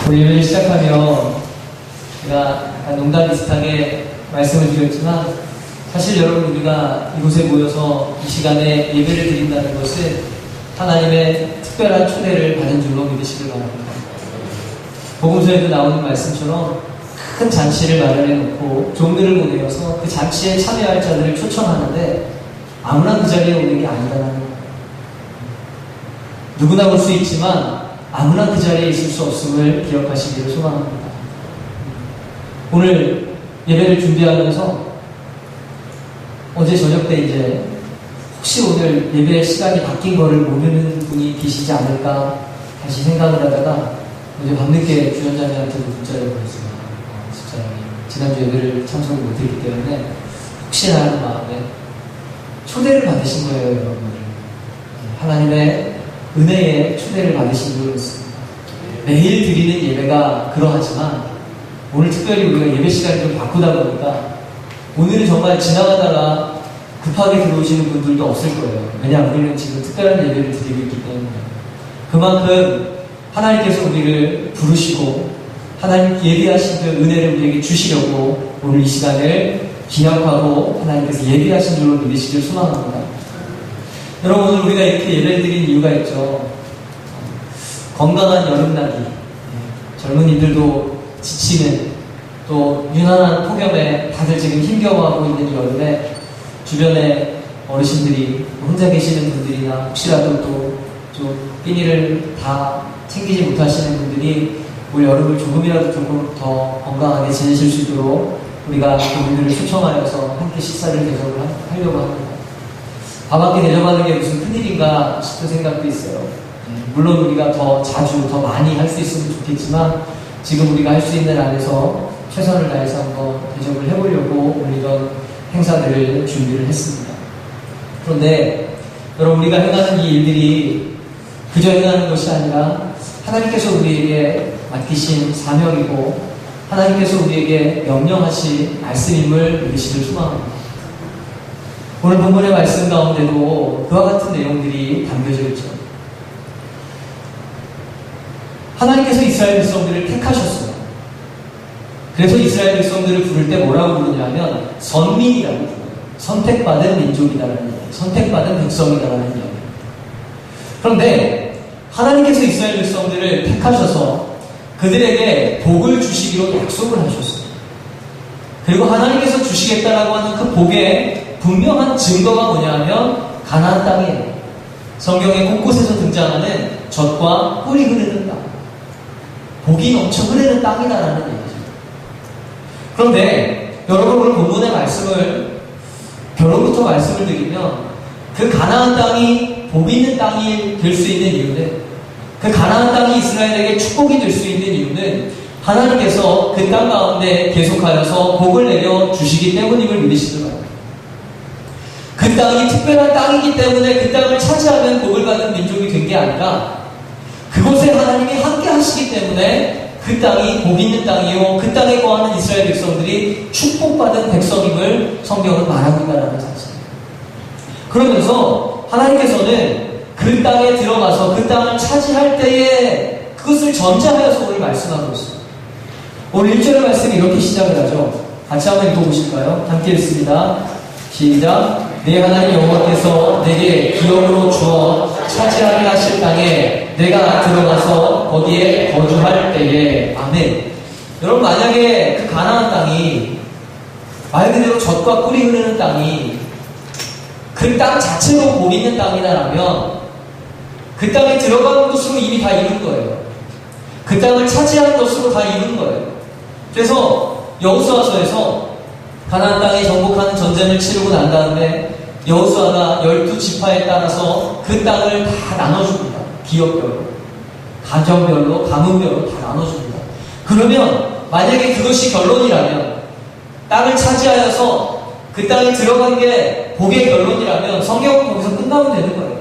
우리 예배를 시작하며 제가 약간 농담 비슷하게 말씀을 드렸지만 사실 여러분 우리가 이곳에 모여서 이 시간에 예배를 드린다는 것은 하나님의 특별한 초대를 받은 줄로 믿으시길 바랍니다. 복음서에도 나오는 말씀처럼 큰 잔치를 마련해 놓고 종들을 보내어서 그 잔치에 참여할 자들을 초청하는데 아무나 그 자리에 오는 게 아니라는 거예요. 누구나 올 수 있지만 아무나 그 자리에 있을 수 없음을 기억하시기를 소망합니다. 오늘 예배를 준비하면서 어제 저녁 때 이제 혹시 오늘 예배 시간이 바뀐 거를 모르는 분이 계시지 않을까 다시 생각을 하다가 어제 밤늦게 주연자님한테도 문자를 보냈어요. 집사람이 지난주 예배를 참석을 못했기 때문에 혹시나 하는 마음에 초대를 받으신 거예요, 여러분들. 하나님의 은혜의 초대를 받으신 줄로 믿습니다. 매일 드리는 예배가 그러하지만 오늘 특별히 우리가 예배 시간을 좀 바꾸다 보니까 오늘은 정말 지나가다가 급하게 들어오시는 분들도 없을 거예요. 왜냐하면 우리는 지금 특별한 예배를 드리고 있기 때문에 그만큼 하나님께서 우리를 부르시고 하나님 예비하신 그 은혜를 우리에게 주시려고 오늘 이 시간을 기약하고 하나님께서 예비하신 줄로 믿으시길 소망합니다. 여러분 오늘 우리가 이렇게 예배를 드린 이유가 있죠. 건강한 여름나기, 젊은이들도 지치는 또 유난한 폭염에 다들 지금 힘겨워하고 있는 이 여름에 주변에 어르신들이 혼자 계시는 분들이나 혹시라도 또 좀 끼니를 다 챙기지 못하시는 분들이 올 여름을 조금이라도 조금 더 건강하게 지내실 수 있도록 우리가 그분들을 초청하여서 함께 식사를 대접을 하려고 합니다. 밥 함께 대접하는 게 무슨 큰일인가 싶은 생각도 있어요. 물론 우리가 더 자주 더 많이 할 수 있으면 좋겠지만 지금 우리가 할 수 있는 안에서 최선을 다해서 한번 대접을 해보려고 오늘 이런 행사들을 준비를 했습니다. 그런데 여러분 우리가 행하는 이 일들이 그저 행하는 것이 아니라 하나님께서 우리에게 맡기신 사명이고 하나님께서 우리에게 명령하신 말씀임을 믿으시길 소망합니다. 오늘 본문의 말씀 가운데도 그와 같은 내용들이 담겨져 있죠. 하나님께서 이스라엘 백성들을 택하셨어요. 그래서 이스라엘 백성들을 부를 때 뭐라고 부르냐면 선민이라고 불러요. 선택받은 민족이다라는 얘기, 선택받은 백성이다라는 얘기. 그런데 하나님께서 이스라엘 백성들을 택하셔서 그들에게 복을 주시기로 약속을 하셨어요. 그리고 하나님께서 주시겠다라고 하는 그 복의 분명한 증거가 뭐냐면 가나안 땅이에요. 성경의 곳곳에서 등장하는 젖과 꿀이 흐르는 땅, 복이 넘쳐 흐르는 땅이다라는 얘기죠. 그런데 여러분 오늘 본문의 말씀을 결론부터 말씀을 드리면 그 가나안 땅이 복 있는 땅이 될 수 있는 이유는 그 가나안 땅이 이스라엘에게 축복이 될 수 있는 이유는 하나님께서 그 땅 가운데 계속하여서 복을 내려 주시기 때문임을 믿으시더라고요. 그 땅이 특별한 땅이기 때문에 그 땅을 차지하면 복을 받은 민족이 된 게 아니라 그곳에 하나님이 함께 하시기 때문에 그 땅이 복 있는 땅이요 그 땅에 거하는 이스라엘 백성들이 축복받은 백성임을 성경은 말하고 있다는 사실입니다. 그러면서 하나님께서는 그 땅에 들어가서 그 땅을 차지할 때에 그것을 전제하여서 오늘 말씀하고 있습니다. 오늘 1절의 말씀이 이렇게 시작을 하죠. 같이 한번 읽어보실까요? 함께 읽습니다. 시작. 내 하나님 여호와께서 내게 기업으로 주어 차지하게 하실 땅에 내가 들어가서 거기에 거주할 때에 아멘. 여러분 만약에 그 가나안 땅이 말 그대로 젖과 꿀이 흐르는 땅이 그 땅 자체로 복 있는 땅이다라면 그 땅에 들어가는 것으로 이미 다 이룬 거예요. 그 땅을 차지하는 것으로 다 이룬 거예요. 그래서 여호수아서에서 가나안 땅에 정복하는 전쟁을 치르고 난 다음에 여호수아가 12지파에 따라서 그 땅을 다 나눠줍니다. 기업별로, 가정별로, 가문별로 다 나눠줍니다. 그러면 만약에 그것이 결론이라면 땅을 차지하여서 그 땅에 들어간 게 복의 결론이라면 성경은 거기서 끝나면 되는 거예요.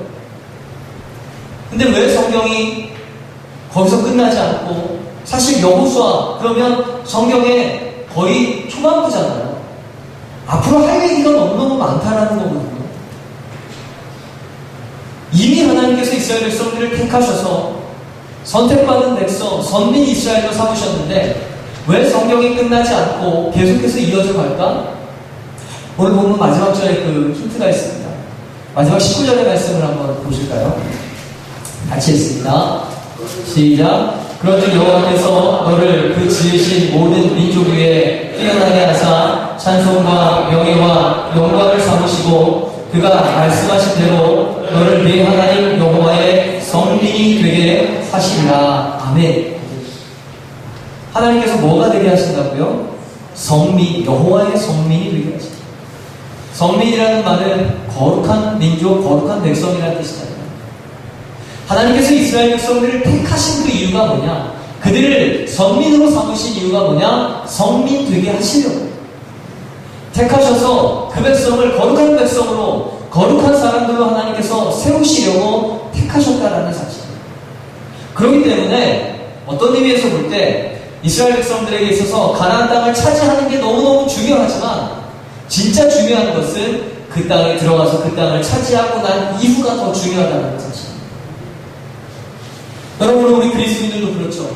근데 왜 성경이 거기서 끝나지 않고 사실 여호수아 그러면 성경의 거의 초반부잖아요. 앞으로 할 얘기가 너무너무 많다라는 거거든요. 이미 하나님께서 이스라엘 백성들을 택하셔서 선택받은 백성, 선민 이스라엘로 삼으셨는데 왜 성경이 끝나지 않고 계속해서 이어져 갈까? 오늘 보면 마지막 절에 그 힌트가 있습니다. 마지막 19절의 말씀을 한번 보실까요? 같이 읽습니다. 시작. 그런즉 여호와께서 너를 그 지으신 모든 민족 위에 뛰어나게 하사 찬송과 명예와 영광을 삼으시고 그가 말씀하신 대로 너를 네 하나님 여호와의 성민이 되게 하시리라. 아멘. 하나님께서 뭐가 되게 하신다고요? 성민, 여호와의 성민이 되게 하신다. 성민이라는 말은 거룩한 민족, 거룩한 백성이라는 뜻이잖아요. 하나님께서 이스라엘 백성들을 택하신 그 이유가 뭐냐? 그들을 성민으로 삼으신 이유가 뭐냐? 성민 되게 하시려고. 택하셔서 그 백성을 거룩한 백성으로, 거룩한 사람들로 하나님께서 세우시려고 택하셨다라는 사실. 그렇기 때문에 어떤 의미에서 볼 때 이스라엘 백성들에게 있어서 가나안 땅을 차지하는 게 너무너무 중요하지만 진짜 중요한 것은 그 땅에 들어가서 그 땅을 차지하고 난 이후가 더 중요하다는 사실. 여러분, 우리 그리스도인들도 그렇죠.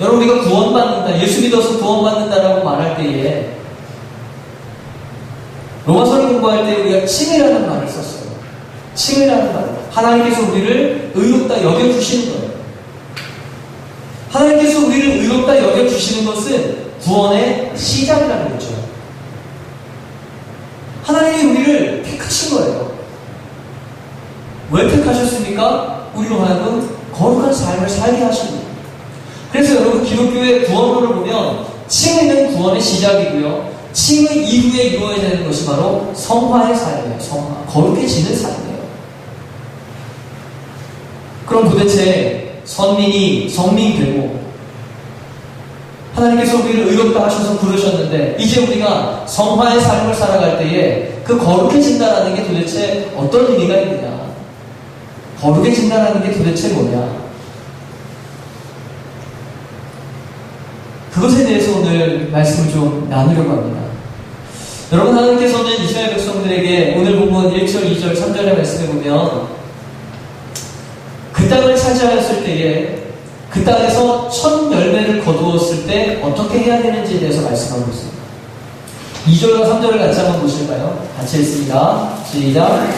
여러분, 우리가 구원받는다, 예수 믿어서 구원받는다라고 말할 때에 로마서를 공부할 때 우리가 칭이라는 말을 썼어요. 칭이라는 말. 하나님께서 우리를 의롭다 여겨주시는 거예요. 하나님께서 우리를 의롭다 여겨주시는 것은 구원의 시작이라는 거죠. 하나님이 우리를 택하신 거예요. 왜 택하셨습니까? 우리로 하여금 거룩한 삶을 살게 하십니다. 그래서 여러분, 기독교의 구원론을 보면 칭의는 구원의 시작이고요, 칭의 이후에 이루어야 되는 것이 바로 성화의 삶이에요. 성화, 거룩해지는 삶이에요. 그럼 도대체 선민이 성민이 되고 하나님께서 우리를 의롭다 하셔서 부르셨는데 이제 우리가 성화의 삶을 살아갈 때에 그 거룩해진다라는 게 도대체 어떤 의미가 있느냐? 거룩해진다라는 게 도대체 뭐냐? 그것에 대해서 오늘 말씀을 좀 나누려고 합니다. 여러분, 하나님께서는 이스라엘 백성들에게 오늘 본문 1절, 2절, 3절의 말씀에 보면 그 땅을 차지하였을 때에 그 땅에서 첫 열매를 거두었을 때 어떻게 해야 되는지에 대해서 말씀하고 있습니다. 2절과 3절을 같이 한번 보실까요? 같이 읽습니다. 시작.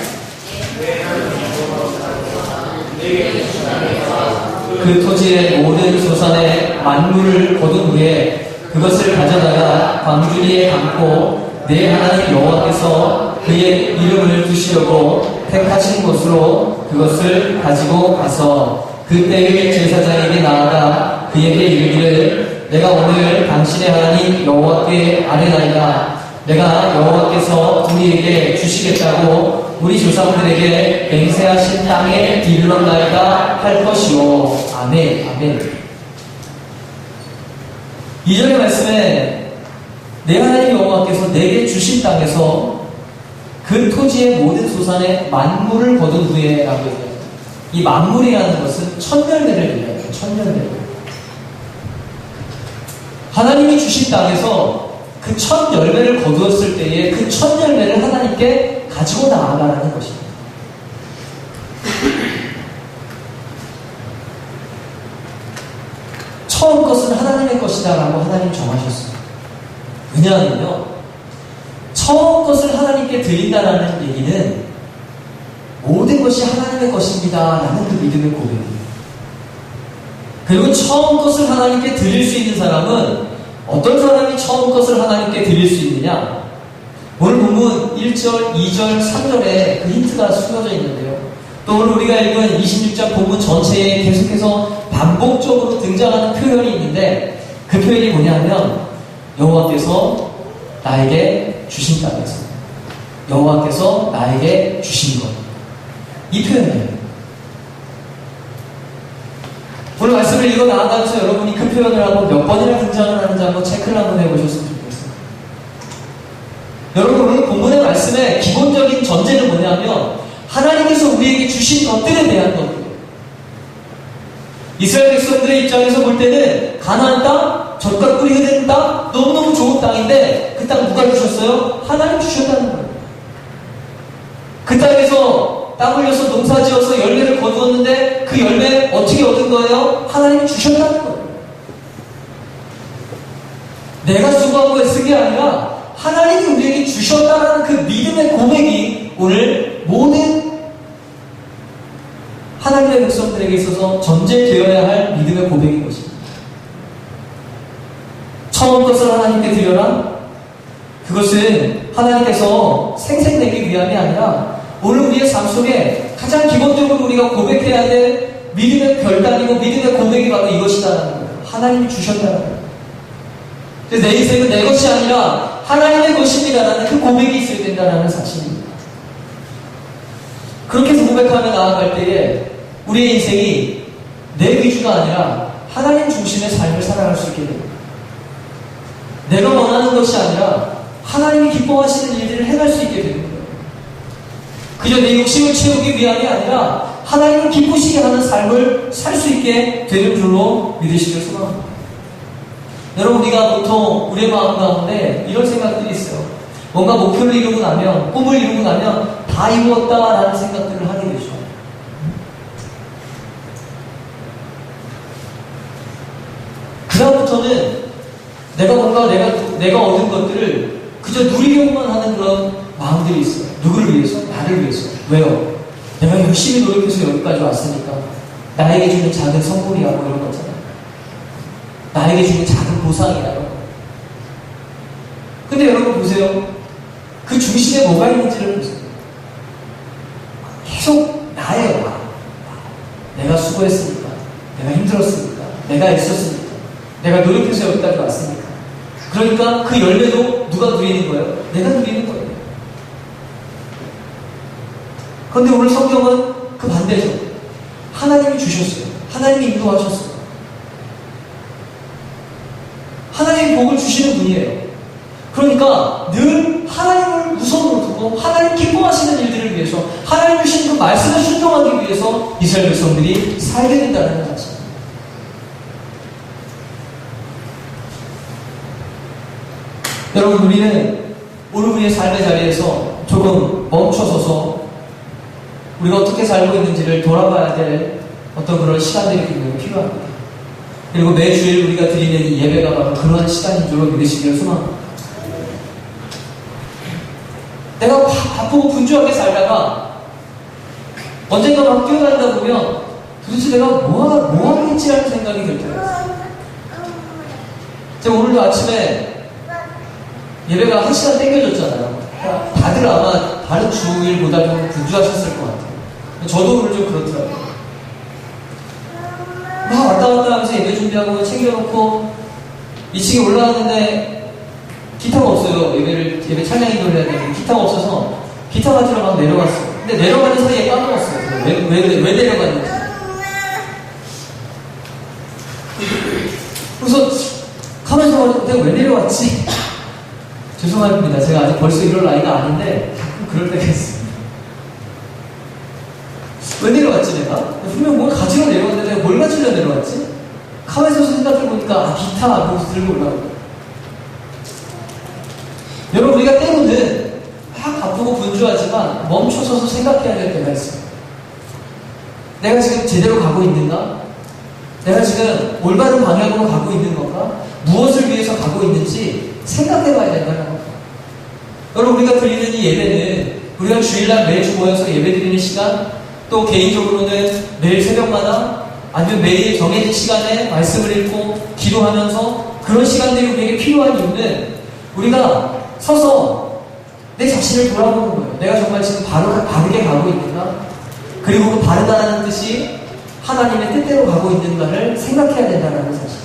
그 토지의 모든 소산의 만물을 거둔 후에 그것을 가져다가 광주리에 담고 내 하나님 여호와께서 그의 이름을 두시려고 택하신 곳으로 그것을 가지고 가서 그때의 제사장에게 나아가 그에게 이르기를 내가 오늘 당신의 하나님 여호와께 아뢰나이다. 내가 여호와께서 우리에게 주시겠다고 우리 조상들에게 맹세하신 땅에 이르렀나이다 할 것이요. 아멘. 아멘. 2절의 말씀에 내 하나님 여호와께서 내게 주신 땅에서 그 토지의 모든 소산의 만물을 거둔 후에 라고 얘기해요. 이 만물이라는 것은 천열매를 얘기해요. 천열매. 하나님이 주신 땅에서 그 첫 열매를 거두었을 때에 그 첫 열매를 하나님께 가지고 나아가라는 것입니다. 처음 것은 하나님의 것이다 라고 하나님 정하셨어요. 왜냐하면요, 처음 것을 하나님께 드린다라는 얘기는 모든 것이 하나님의 것입니다 라는 그 믿음의 고백이에요. 그리고 처음 것을 하나님께 드릴 수 있는 사람은 어떤 사람이 처음 것을 하나님께 드릴 수 있느냐? 오늘 본문 1절, 2절, 3절에 그 힌트가 숨겨져 있는데요. 또 오늘 우리가 읽은 26장 본문 전체에 계속해서 반복적으로 등장하는 표현이 있는데 그 표현이 뭐냐면 여호와께서 나에게 주신 땅에서, 여호와께서 나에게 주신 것, 이 표현이에요. 오늘 말씀을 읽어 나가면서 여러분이 그 표현을 한번 몇 번이나 등장을 하는지 한번 체크를 한번 해보셨으면 좋겠어요. 여러분, 오늘 본문의 말씀의 기본적인 전제는 뭐냐면 하나님께서 우리에게 주신 것들에 대한 것들. 이스라엘 백성들의 입장에서 볼 때는 가나안 땅, 젖과 꿀이 흐르는 땅, 너무너무 좋은 땅인데 그 땅 누가 주셨어요? 하나님 주셨다는 거예요. 그 땅에서 땀 흘려서 농사지어서 열매를 거두었는데 그 열매 어떻게 얻은 거예요? 하나님이 주셨다는 거예요. 내가 수고한 거에 쓴 게 아니라 하나님이 우리에게 주셨다는 그 믿음의 고백이 오늘 모든 하나님의 백성들에게 있어서 전제되어야 할 믿음의 고백인 것입니다. 처음 것을 하나님께 드려라. 그것은 하나님께서 생생내기 위함이 아니라 오늘 우리의 삶 속에 가장 기본적으로 우리가 고백해야 될 믿음의 결단이고 믿음의 고백이 바로 이것이다라는 거예요. 하나님이 주셨다는 거예요. 내 인생은 내 것이 아니라 하나님의 것입니다라는 그 고백이 있어야 된다는 사실입니다. 그렇게 해서 고백하며 나아갈 때에 우리의 인생이 내 위주가 아니라 하나님 중심의 삶을 살아갈 수 있게 됩니다. 내가 원하는 것이 아니라 하나님이 기뻐하시는 일들을 행할 수 있게 되는 거예요. 그저 내 욕심을 채우기 위함이 아니라 하나님을 기쁘시게 하는 삶을 살 수 있게 되는 줄로 믿으시길 소망합니다. 여러분, 우리가 보통 우리의 마음 가운데 이런 생각들이 있어요. 뭔가 목표를 이루고 나면, 꿈을 이루고 나면 다 이루었다라는 생각들을 하게 되죠. 그다음부터는 내가 얻은 것들을 그저 누리려고만 하는 그런 마음들이 있어요. 누구를 위해서? 나를 위해서. 왜요? 내가 열심히 노력해서 여기까지 왔으니까 나에게 주는 작은 성공이야 뭐 이런 거잖아요. 나에게 주는 작은 보상이라고. 근데 여러분 보세요. 그 중심에 뭐가 있는지를 보세요. 계속 나예요. 나. 내가 수고했으니까, 내가 힘들었으니까, 내가 애썼으니까, 내가 노력해서 여기까지 왔으니까. 그러니까 그 열매도 누가 누리는 거예요? 내가 누리는 거예요. 그런데 오늘 성경은 그 반대죠. 하나님이 주셨어요. 하나님이 인도하셨어요. 하나님이 복을 주시는 분이에요. 그러니까 늘 하나님을 우선으로 두고 하나님 기뻐하시는 일들을 위해서 하나님 주신 그 말씀을 순종하기 위해서 이스라엘 백성들이 살게 된다는 사실. 여러분, 우리는 오늘 우리의 삶의 자리에서 조금 멈춰서서 우리가 어떻게 살고 있는지를 돌아봐야 될 어떤 그런 시간들이 굉장히 필요합니다. 그리고 매주일 우리가 드리는 이 예배가 바로 그러한 시간인 줄로 믿으시기를 소망합니다. 내가 바쁘고 분주하게 살다가 언젠가 막 뛰어다니다 보면 도대체 내가 뭐 하겠지라는 생각이 들 때가 있어요. 제가 오늘도 아침에 예배가 1시간 땡겨졌잖아요. 다들 아마 다른 주일보다 좀 분주하셨을 것 같아요. 저도 오늘 좀 그렇더라고요. 막 왔다 갔다 하면서 예배 준비하고 챙겨놓고 2층에 올라왔는데 기타가 없어요. 예배 찬양 인도를 해야 되는데 기타가 없어서 기타 가지러 막 내려갔어요. 근데 내려가는 사이에 까먹었어요. 왜 내려갔는지. 그래서 가면서 내가 왜 내려왔지? 죄송합니다. 제가 아직 벌써 이럴 나이가 아닌데 가끔 그럴 때가 있어요. 왜 내려왔지 내가? 분명 뭘 가지러 내려왔는데 내가 뭘 가지러 내려왔지? 가만히 서서 생각해보니까 기타 거기서 들고 올라오고. 여러분, 우리가 때로는 막 바쁘고 분주하지만 멈춰서서 생각해야 될 때가 있어요. 내가 지금 제대로 가고 있는가? 내가 지금 올바른 방향으로 가고 있는 건가? 무엇을 위해서 가고 있는지 생각해봐야 된다는 겁니다. 여러분, 우리가 드리는 이 예배는 우리가 주일날 매주 모여서 예배 드리는 시간, 또 개인적으로는 매일 새벽마다 아니면 매일 정해진 시간에 말씀을 읽고 기도하면서 그런 시간들이 우리에게 필요한 이유는 우리가 서서 내 자신을 돌아보는 거예요. 내가 정말 지금 바르게 가고 있는가? 그리고 그 바르다라는 뜻이 하나님의 뜻대로 가고 있는가를 생각해야 된다는 사실.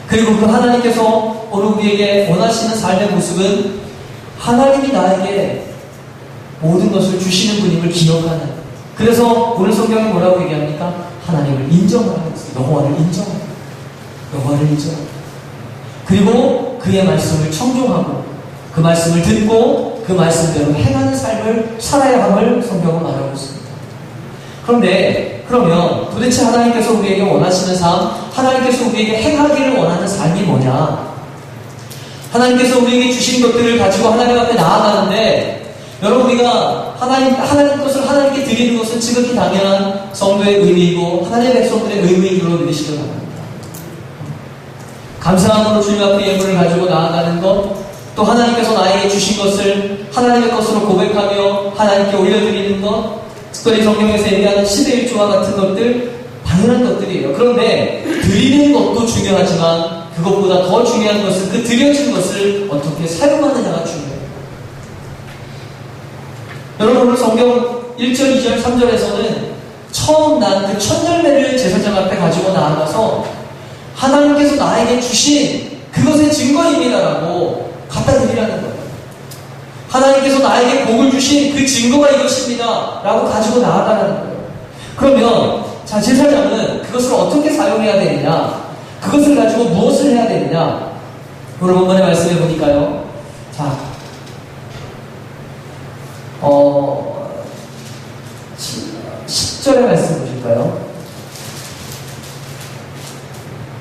그리고 그 하나님께서 오늘 우리에게 원하시는 삶의 모습은 하나님이 나에게 모든 것을 주시는 분임을 기억하는. 그래서 오늘 성경이 뭐라고 얘기합니까? 하나님을 인정하는 것을, 여호와를 인정합니다. 여호와를 인정합니다. 그리고 그의 말씀을 청종하고 그 말씀을 듣고 그 말씀대로 행하는 삶을 살아야 함을 성경은 말하고 있습니다. 그러면 도대체 하나님께서 우리에게 원하시는 삶, 하나님께서 우리에게 행하기를 원하는 삶이 뭐냐? 하나님께서 우리에게 주신 것들을 가지고 하나님 앞에 나아가는데, 여러분, 우리가 하나님 것을 하나님께 드리는 것은 지극히 당연한 성도의 의무이고 하나님의 백성들의 의무인 줄로 믿으시기 바랍니다. 감사함으로 주님 앞에 예물을 가지고 나아가는 것, 또 하나님께서 나에게 주신 것을 하나님의 것으로 고백하며 하나님께 올려드리는 것, 특별히 성경에서 얘기하는 10의 1조와 같은 것들, 당연한 것들이에요. 그런데 드리는 것도 중요하지만 그것보다 더 중요한 것은 그 드려진 것을 어떻게 사용하느냐가 중요해요. 여러분, 오늘 성경 1절, 2절, 3절에서는 처음 난 그 첫 열매를 제사장 앞에 가지고 나아가서 하나님께서 나에게 주신 그것의 증거입니다라고 갖다 드리라는 거예요. 하나님께서 나에게 복을 주신 그 증거가 이것입니다 라고 가지고 나아가라는 거예요. 그러면 자, 제사장은 그것을 어떻게 사용해야 되느냐, 그것을 가지고 무엇을 해야 되느냐, 오늘 본문의 말씀해 보니까요. 자, 10절의 말씀 보실까요?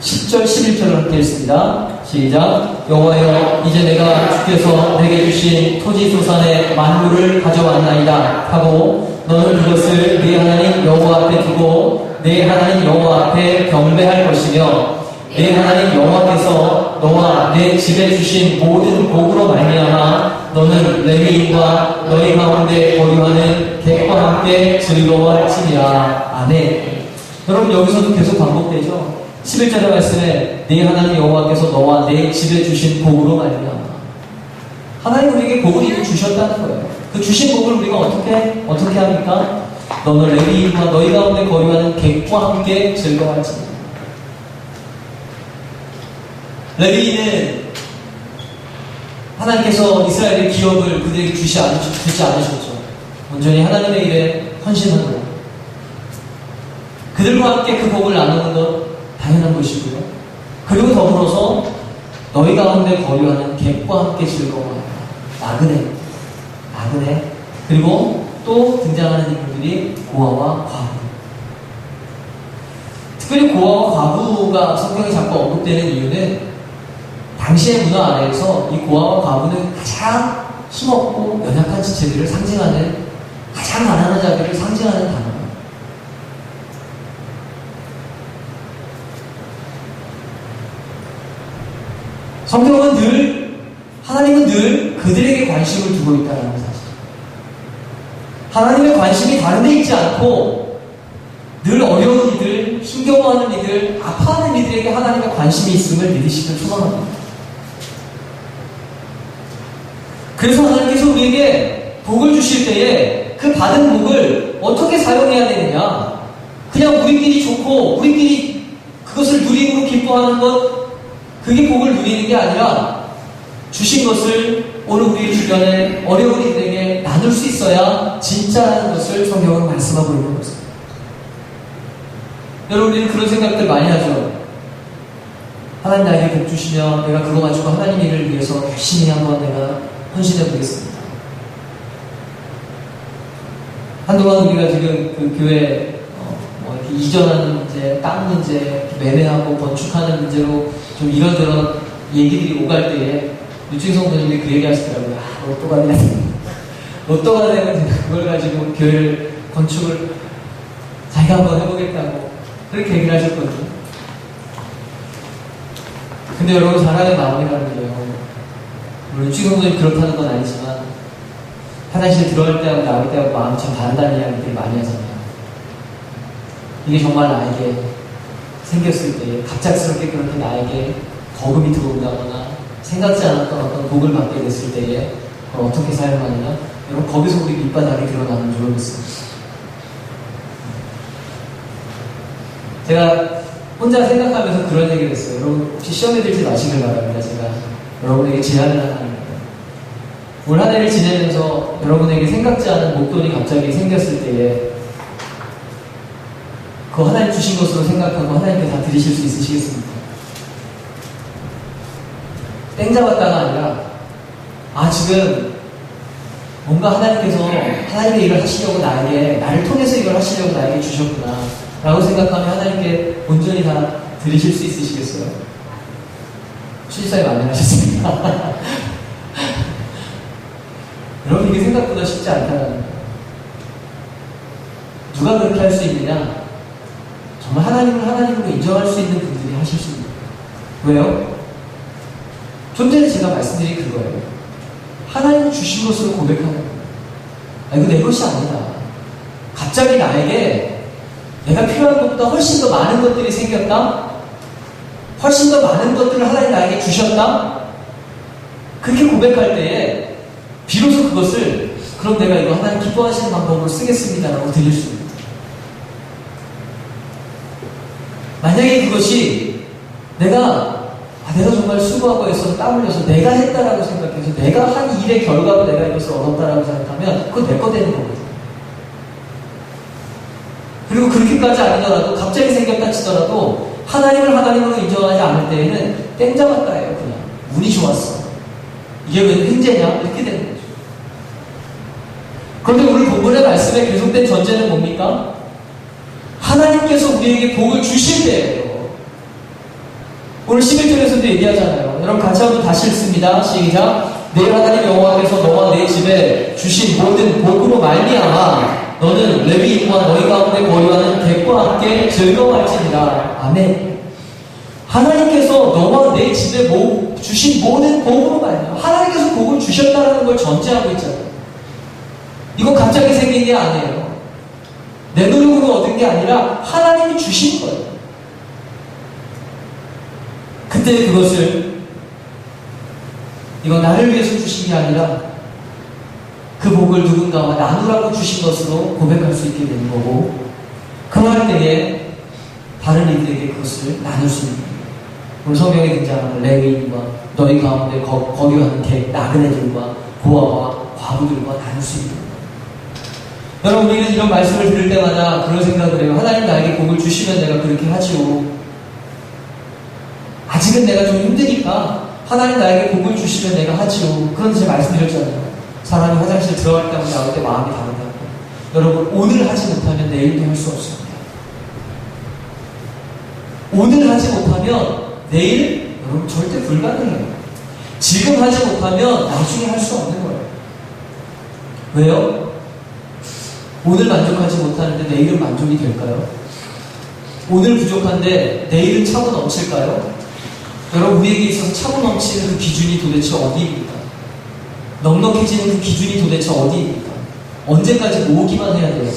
10절, 11절을 함께 읽습니다. 시작. 여호와여, 이제 내가 주께서 내게 주신 토지 소산의 만물을 가져왔나이다 하고 너는 그것을 네 하나님 여호와 앞에 두고 네 하나님 여호와 앞에 경배할 것이며 네 하나님 여호와께서 너와 내 집에 주신 모든 복으로 말미암아 너는 레위인과 너희 가운데 거류하는 객과 함께 즐거워할지니라. 아멘. 여러분, 여기서도 계속 반복되죠. 11절의 말씀에 네 하나님 여호와께서 너와 내 집에 주신 복으로 말미암아. 하나님 우리에게 복을 이미 주셨다는 거예요. 그 주신 복을 우리가 어떻게 합니까? 너는 레위인과 너희 가운데 거류하는 객과 함께 즐거워할지니라. 레위인은 하나님께서 이스라엘의 기업을 그들에게 주지 않으셨죠. 온전히 하나님의 일에 헌신하고 그들과 함께 그 복을 나누는 것 당연한 것이고요. 그리고 더불어서 너희 가운데 거류하는 객과 함께 즐거워하라. 나그네. 그리고 또 등장하는 인물들이 고아와 과부. 특별히 고아와 과부가 성경에 자꾸 언급되는 이유는 당시의 문화 아래에서 이 고아와 과부는 가장 힘없고 연약한 지체들을 상징하는, 가장 가난한 자들을 상징하는 단어예요. 하나님은 늘 그들에게 관심을 두고 있다는 사실. 하나님의 관심이 다른 데 있지 않고 늘 어려운 이들, 힘겨워하는 이들, 아파하는 이들에게 하나님의 관심이 있음을 믿으시길 소망합니다. 그래서 하나님께서 우리에게 복을 주실 때에 그 받은 복을 어떻게 사용해야 되느냐, 그냥 우리끼리 좋고 우리끼리 그것을 누리고 기뻐하는 것, 그게 복을 누리는 게 아니라 주신 것을 오늘 우리 주변에 어려운 이들에게 나눌 수 있어야 진짜라는 것을 성경은 말씀하고 있는 것입니다. 여러분, 우리는 그런 생각들 많이 하죠. 하나님 나에게 복 주시면 내가 그거 가지고 하나님 일을 위해서 열심히 한번 내가 헌신해 보겠습니다. 한동안 우리가 지금 그 교회 이렇게 이전하는 문제, 땅 문제, 매매하고 건축하는 문제로 좀 이런저런 얘기들이 오갈 때에 유충 성도님이 그 얘기 하시더라고요. 로또가 되면 그걸 가지고 교회를 건축을 자기가 한번 해보겠다고 그렇게 얘기를 하셨거든요. 근데 여러분, 사람의 마음이라는 게요, 물론 유충 성도님이 그렇다는 건 아니지만 화장실 들어갈 때하고 나올 때하고 마음이 참 다르다는 이야기들을 많이 하잖아요. 이게 정말 나에게 생겼을 때 갑작스럽게 그렇게 나에게 거금이 들어온다거나 생각지 않았던 어떤 복을 받게 됐을 때에 그걸 어떻게 사용하느냐, 여러분, 거기서 우리 밑바닥이 드러나는 줄 믿습니다. 제가 혼자 생각하면서 그런 얘기를 했어요. 여러분, 혹시 시험에 들지 마시길 바랍니다. 제가 여러분에게 제안을 하나 합니다. 올 한 해를 지내면서 여러분에게 생각지 않은 목돈이 갑자기 생겼을 때에 그 하나님 주신 것으로 생각하고 하나님께 다 드리실 수 있으시겠습니까? 땡 잡았다가 아니라 지금 뭔가 하나님께서 하나님의 일을 하시려고 나를 통해서 이걸 하시려고 나에게 주셨구나 라고 생각하면 하나님께 온전히 다 드리실 수 있으시겠어요? 출입사에 만나셨습니다. 여러분, 이게 생각보다 쉽지 않다는 거예요. 누가 그렇게 할 수 있느냐? 정말 하나님을 하나님으로 인정할 수 있는 분들이 하실 수 있는 거예요. 왜요? 좀 전에 제가 말씀드린 그거예요. 하나님이 주신 것으로 고백하는 거예요. 아, 이거 내 것이 아니다. 갑자기 나에게 내가 필요한 것보다 훨씬 더 많은 것들이 생겼다? 훨씬 더 많은 것들을 하나님 나에게 주셨다? 그렇게 고백할 때에 비로소 그것을 그럼 내가 이거 하나님 기뻐하시는 방법으로 쓰겠습니다라고 들릴 수 있습니다. 만약에 그것이 내가 정말 수고하고 해서 땀 흘려서 내가 했다라고 생각해서 내가 한 일의 결과로 내가 이것을 얻었다라고 생각하면 그건 내 거 되는 거거든요. 그리고 그렇게까지 아니더라도 갑자기 생겼다 치더라도 하나님을 하나님으로 인정하지 않을 때에는 땡 잡았다예요. 그냥 운이 좋았어. 이게 왜 횡재냐? 이렇게 되는 거죠. 그런데 오늘 본문의 말씀에 계속된 전제는 뭡니까? 하나님께서 우리에게 복을 주실 때예요. 오늘 11절에서도 얘기하잖아요. 여러분 같이 한번 다시 읽습니다. 시작. 내 하나님 여호와께서 너와 내 집에 주신 모든 복으로 말미암아 너는 레위인과 너희 가운데 거류하는 객과 함께 즐거워할지니라. 아멘. 하나님께서 너와 내 집에 주신 모든 복으로 말미암아 하나님께서 복을 주셨다는 걸 전제하고 있잖아요. 이건 갑자기 생긴 게 아니에요. 내 노력으로 얻은 게 아니라 하나님이 주신 거예요. 그때 그것을 이건 나를 위해서 주신 게 아니라 그 복을 누군가와 나누라고 주신 것으로 고백할 수 있게 되는 거고 그럴 때에 다른 이들에게 그것을 나눌 수 있는 거예요. 오늘 성경에 등장하는 레위인과 너희 가운데 거류하는 객, 나그네들과 고아와 과부들과 나눌 수 있는 거예요. 여러분 우리는 이런 말씀을 들을 때마다 그런 생각을 해요. 하나님 나에게 복을 주시면 내가 그렇게 하지요. 아직은 내가 좀 힘드니까 하나님 나에게 복을 주시면 내가 하지요. 그런데 제가 말씀드렸잖아요. 사람이 화장실 들어갈 때하고 나올 때 마음이 다르다고. 여러분 오늘 하지 못하면 내일도 할 수 없습니다. 오늘 하지 못하면 내일 여러분 절대 불가능해요. 지금 하지 못하면 나중에 할 수 없는 거예요. 왜요? 오늘 만족하지 못하는데 내일은 만족이 될까요? 오늘 부족한데 내일은 차고 넘칠까요? 여러분 우리에게 있어서 차고 넘치는 그 기준이 도대체 어디입니까? 넉넉해지는 그 기준이 도대체 어디입니까? 언제까지 모으기만 해야 돼요?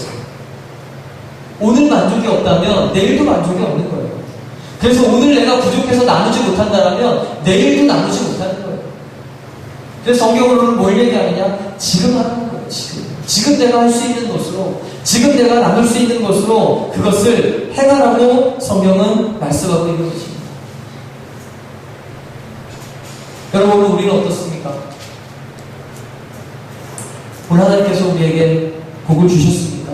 오늘 만족이 없다면 내일도 만족이 없는 거예요. 그래서 오늘 내가 부족해서 나누지 못한다면 내일도 나누지 못하는 거예요. 그래서 성경으로는 뭘 얘기하느냐? 지금 하는 거예요. 지금 내가 할 수 있는 것으로 지금 내가 나눌 수 있는 것으로 그것을 행하라고 성경은 말씀하고 있는 것입니다. 여러분 우리는 어떻습니까? 오늘 하나님께서 우리에게 복을 주셨습니까?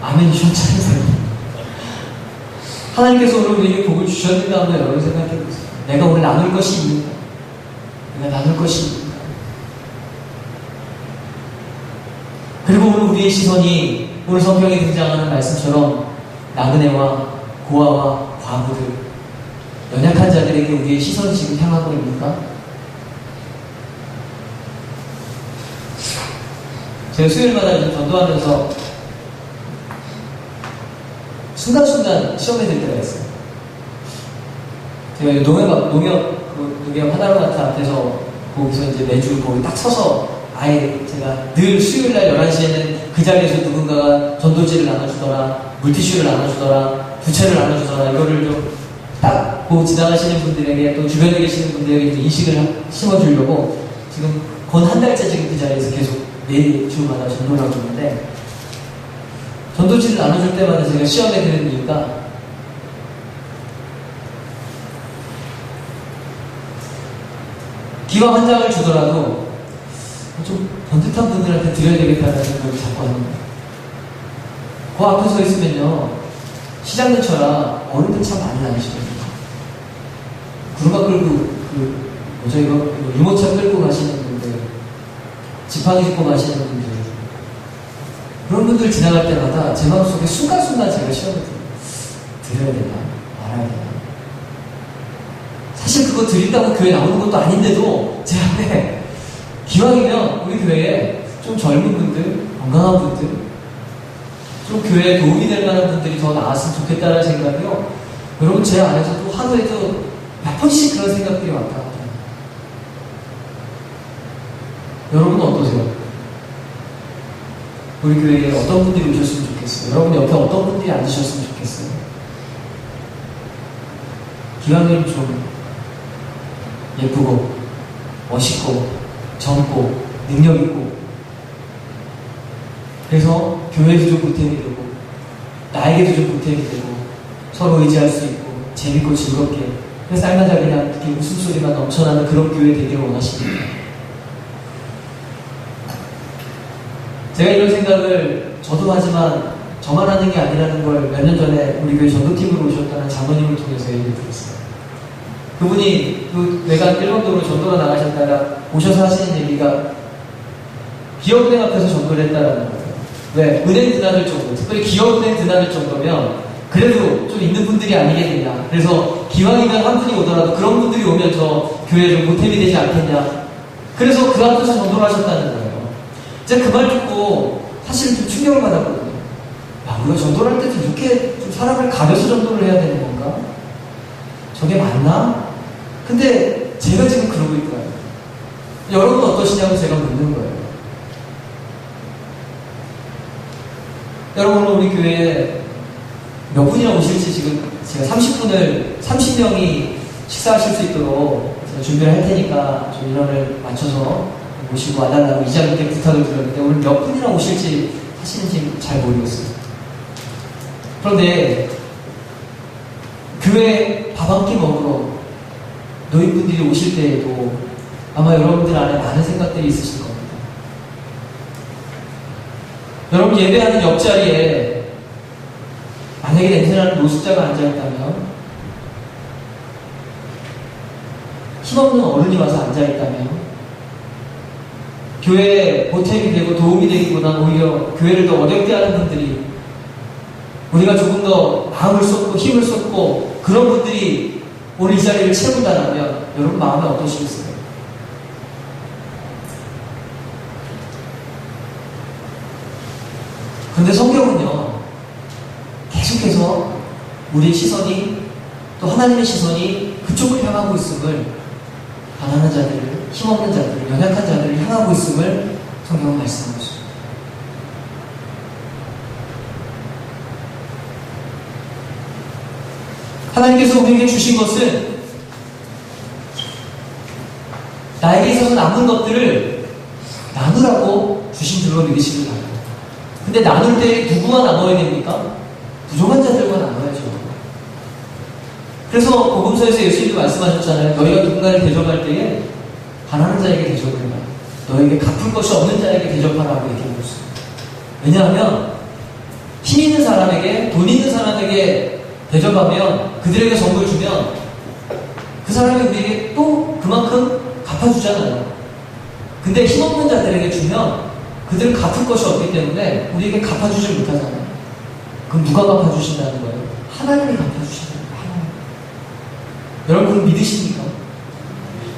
아멘 주셨잖아요. 하나님께서 오늘 우리에게 복을 주셨는가 하면 여러분 생각해보세요. 내가 오늘 나눌 것이 있는가? 내가 나눌 것이 있는가? 그리고 오늘 우리의 시선이 오늘 성경에 등장하는 말씀처럼 나그네와 고아와 과부들 연약한 자들에게 우리의 시선이 지금 향하고 있는가? 제가 수요일마다 좀 전도하면서 순간순간 시험에 들 때가 있어요. 제가 농협 하나로마트 앞에서 거기서 이제 매주 거기 딱 서서 아예 제가 늘 수요일날 11시에는 그 자리에서 누군가가 전도지를 나눠주더라, 물티슈를 나눠주더라, 부채를 나눠주더라, 이거를 좀 딱 보고 지나가시는 분들에게 또 주변에 계시는 분들에게 인식을 심어주려고 지금 건 한 달째 지금 그 자리에서 계속 매주마다 전도를 하고 있는데 전도지를 나눠줄 때마다 제가 시험에 드는 이유가 기왕 한 장을 주더라도 좀 번듯한 분들한테 드려야 되겠다는 생각을 자꾸 하는 거예요. 그 앞에 서 있으면요 시장 근처라 어른들 참 많이 다니시거든요. 구르마 끌고 이거 유모차 끌고 가시는 분들, 지팡이 짚고 가시는 분들, 그런 분들 지나갈 때마다 제 마음속에 순간순간 제가 시험을 드려야 되나 말아야 되나. 사실 그거 드린다고 교회 나오는 것도 아닌데도 제 안에 기왕이면 우리 교회에 좀 젊은 분들, 건강한 분들, 좀 교회에 도움이 될 만한 분들이 더 나왔으면 좋겠다는 생각이요. 여러분, 제 안에서도 하루에도 몇 번씩 그런 생각들이 왔다 갔다. 여러분은 어떠세요? 우리 교회에 어떤 분들이 오셨으면 좋겠어요? 여러분 옆에 어떤 분들이 앉으셨으면 좋겠어요? 기왕이면 좀 예쁘고 멋있고 젊고 능력있고, 그래서 교회에도 좀 보탬이 되고 나에게도 좀 보탬이 되고 서로 의지할 수 있고 재밌고 즐겁게 삶마다 그냥 이렇게 웃음소리만 넘쳐나는 그런 교회 되기를 원하십니까? 제가 이런 생각을 저도 하지만 저만 하는 게 아니라는 걸 몇 년 전에 우리 교회 전도팀으로 오셨다는 장모님을 통해서 얘기를 들었어요. 그분이 내가 일본도로 전도로 나가셨다가 오셔서 하시는 얘기가 기업은행 앞에서 전도를 했다라는 거예요. 왜? 은행 드나들 정도, 특별히 기업은행 드나들 정도면 그래도 좀 있는 분들이 아니겠느냐. 그래서 기왕이면 한 분이 오더라도 그런 분들이 오면 저 교회에 좀 보탬이 되지 않겠냐. 그래서 그 앞에서 전도를 하셨다는 거예요. 제가 그 말 듣고 사실 좀 충격을 받았거든요. 야, 우리가 전도를 할 때도 이렇게 좀 사람을 가려서 전도를 해야 되는 건가? 저게 맞나? 근데 제가 지금 그러고 있더라고요. 여러분은 어떠시냐고 제가 묻는 거예요. 여러분, 우리 교회에 몇 분이나 오실지 지금 제가 30명이 식사하실 수 있도록 제가 준비를 할 테니까 좀 인원을 맞춰서 모시고 와달라고 이장님께 부탁을 드렸는데 오늘 몇 분이나 오실지 사실은 지금 잘 모르겠어요. 그런데 교회 밥 한 끼 먹으러 노인분들이 오실 때에도 아마 여러분들 안에 많은 생각들이 있으실 겁니다. 여러분 예배하는 옆자리에 만약에 냄새나는 노숙자가 앉아있다면, 힘없는 어른이 와서 앉아있다면, 교회에 보탬이 되고 도움이 되기보다 오히려 교회를 더 어렵게 하는 분들이, 우리가 조금 더 마음을 쏟고 힘을 쏟고 그런 분들이 오늘 이 자리를 채운다면 여러분 마음이 어떠시겠어요? 근데 성경은요, 계속해서 우리의 시선이, 또 하나님의 시선이 그쪽을 향하고 있음을, 가난한 자들을, 힘없는 자들을, 연약한 자들을 향하고 있음을 성경은 말씀하고 있습니다. 하나님께서 우리에게 주신 것은 나에게 있어서 남은 것들을 나누라고 주신 줄로 믿으시길 바랍니다. 근데 나눌 때 누구와 나눠야 됩니까? 부족한 자들과 나눠야죠. 그래서 복음서에서 예수님도 말씀하셨잖아요. 너희가 누군가를 대접할 때에 가난한 자에게 대접해라. 너에게 갚을 것이 없는 자에게 대접하라고 얘기하고 있습니다. 왜냐하면 힘 있는 사람에게, 돈 있는 사람에게 대접하면, 그들에게 선물 주면 그 사람이 우리에게 또 그만큼 갚아주잖아요. 근데 힘없는 자들에게 주면 그들은 갚을 것이 없기 때문에 우리에게 갚아주지 못하잖아요. 그럼 누가 갚아주신다는 거예요? 하나님이 갚아주신다는 거예요. 여러분 믿으십니까?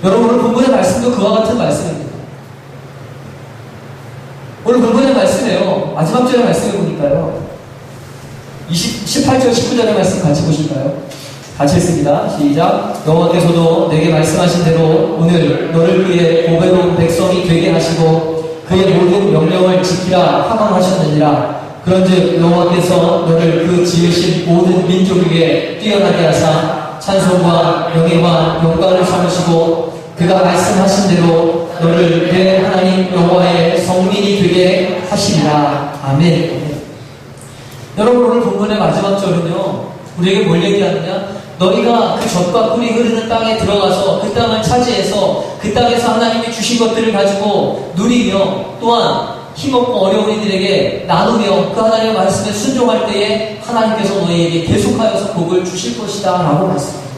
여러분 오늘 본문의 말씀도 그와 같은 말씀입니다. 오늘 본문의 말씀이에요. 마지막 절의 말씀을 보니까요, 18절 19절의 말씀 같이 보실까요? 같이 읽습니다. 시작. 여호와께서도 내게 말씀하신 대로 오늘 너를 그의 보배로운 백성이 되게 하시고 그의 모든 명령을 지키라 하망하셨느니라. 그런즉 여호와께서 너를 그 지으신 모든 민족 위에 뛰어나게 하사 찬송과 명예와 영광을 삼으시고 그가 말씀하신 대로 너를 내 하나님 여호와의 성민이 되게 하시리라. 아멘. 여러분 오늘 본문의 마지막 절은요, 우리에게 뭘 얘기하느냐? 너희가 그 젖과 꿀이 흐르는 땅에 들어가서 그 땅을 차지해서 그 땅에서 하나님이 주신 것들을 가지고 누리며, 또한 힘없고 어려운 이들에게 나누며 그 하나님의 말씀에 순종할 때에 하나님께서 너희에게 계속하여서 복을 주실 것이다 라고 말씀합니다.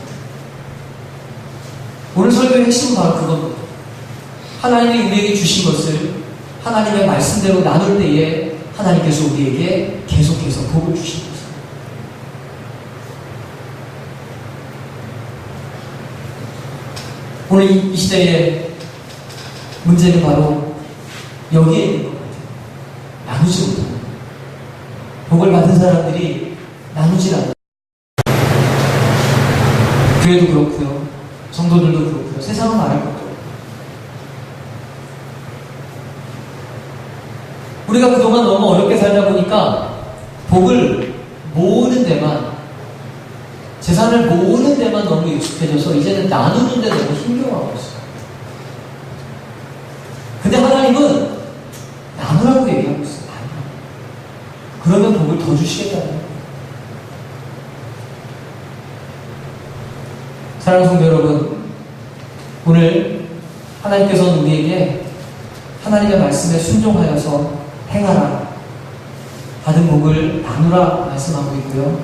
오늘 설교의 핵심은 바로 그겁니다. 하나님이 우리에게 주신 것을 하나님의 말씀대로 나눌 때에 하나님께서 우리에게 계속해서 복을 주신 것입니다. 오늘 이 시대의 문제는 바로 여기에 있는 겁니다. 나누지 못합니다. 복을 받은 사람들이 나누질 않아요. 교회도 그렇고요. 성도들도 그렇고요. 세상은 말할 것도 없고. 우리가 그동안 너무 어렵게 살다 보니까 복을 모으는 데만, 재산을 모으는 데만 너무 익숙해져서 이제는 나누는 데 너무 힘겨워하고 있어요. 근데 하나님은 나누라고 얘기하고 있어요. 그러면 복을 더 주시겠다는 거예요. 사랑하는 성도 여러분, 오늘 하나님께서는 우리에게 하나님의 말씀에 순종하여서 행하라, 받은 복을 나누라 말씀하고 있고요.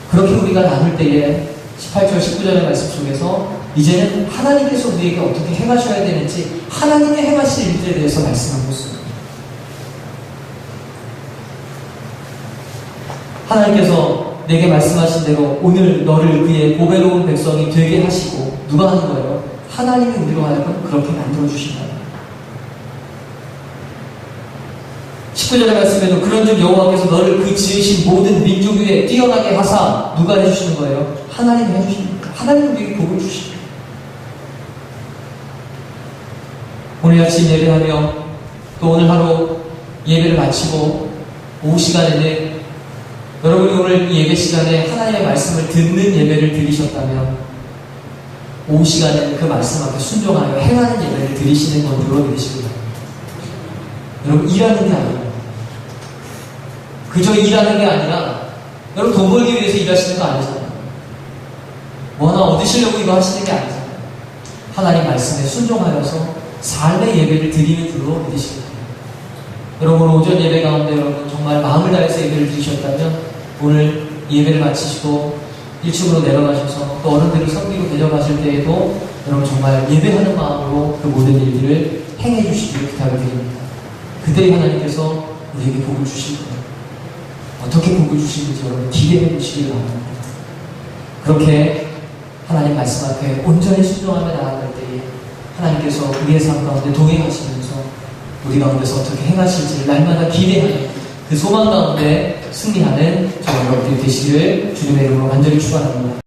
그렇게 우리가 나눌 때에 18절 19절의 말씀 속에서 이제는 하나님께서 우리에게 어떻게 행하셔야 되는지 하나님의 행하실 일들에 대해서 말씀하고 있습니다. 하나님께서 내게 말씀하신 대로 오늘 너를 그의 보배로운 백성이 되게 하시고, 누가 하는 거예요? 하나님이 우리로 하여금 그렇게 만들어주신다. 19절의 말씀에도 그런즉 여호와께서 너를 그 지으신 모든 민족 위에 뛰어나게 하사, 누가 해주시는 거예요? 하나님이 해주시는 거예요. 하나님이 우리에게 복을 주십니다. 오늘 아침 예배하며 또 오늘 하루 예배를 마치고 오후 시간에는 여러분이 오늘 이 예배 시간에 하나님의 말씀을 듣는 예배를 드리셨다면 오후 시간에는 그 말씀 앞에 순종하여 행하는 예배를 드리시는 건으로 믿으시기 바랍니다. 여러분, 일하는 게 아니에요. 그저 일하는 게 아니라 여러분 돈 벌기 위해서 일하시는 거 아니잖아요. 뭐 하나 얻으시려고 이거 하시는 게 아니잖아요. 하나님 말씀에 순종하여서 삶의 예배를 드리는 줄로 믿으시기 바랍니다. 여러분 오전 예배 가운데 여러분 정말 마음을 다해서 예배를 드리셨다면 오늘 예배를 마치시고 1층으로 내려가셔서 또 어른들을 섬기고 데려가실 때에도 여러분 정말 예배하는 마음으로 그 모든 일들을 행해 주시기를 부탁을 드립니다. 그때 하나님께서 우리에게 복을 주실 거예요. 어떻게 복을 주시는지 여러분 기대해 보시기를 바랍니다. 그렇게 하나님 말씀 앞에 온전히 순종하며 나아갈 때에 하나님께서 우리의 삶 가운데 동행하시면서 우리 가운데서 어떻게 행하실지 날마다 기대하는 그 소망 가운데 승리하는 저와 여러분들이 되시기를 주님의 이름으로 간절히 축원합니다.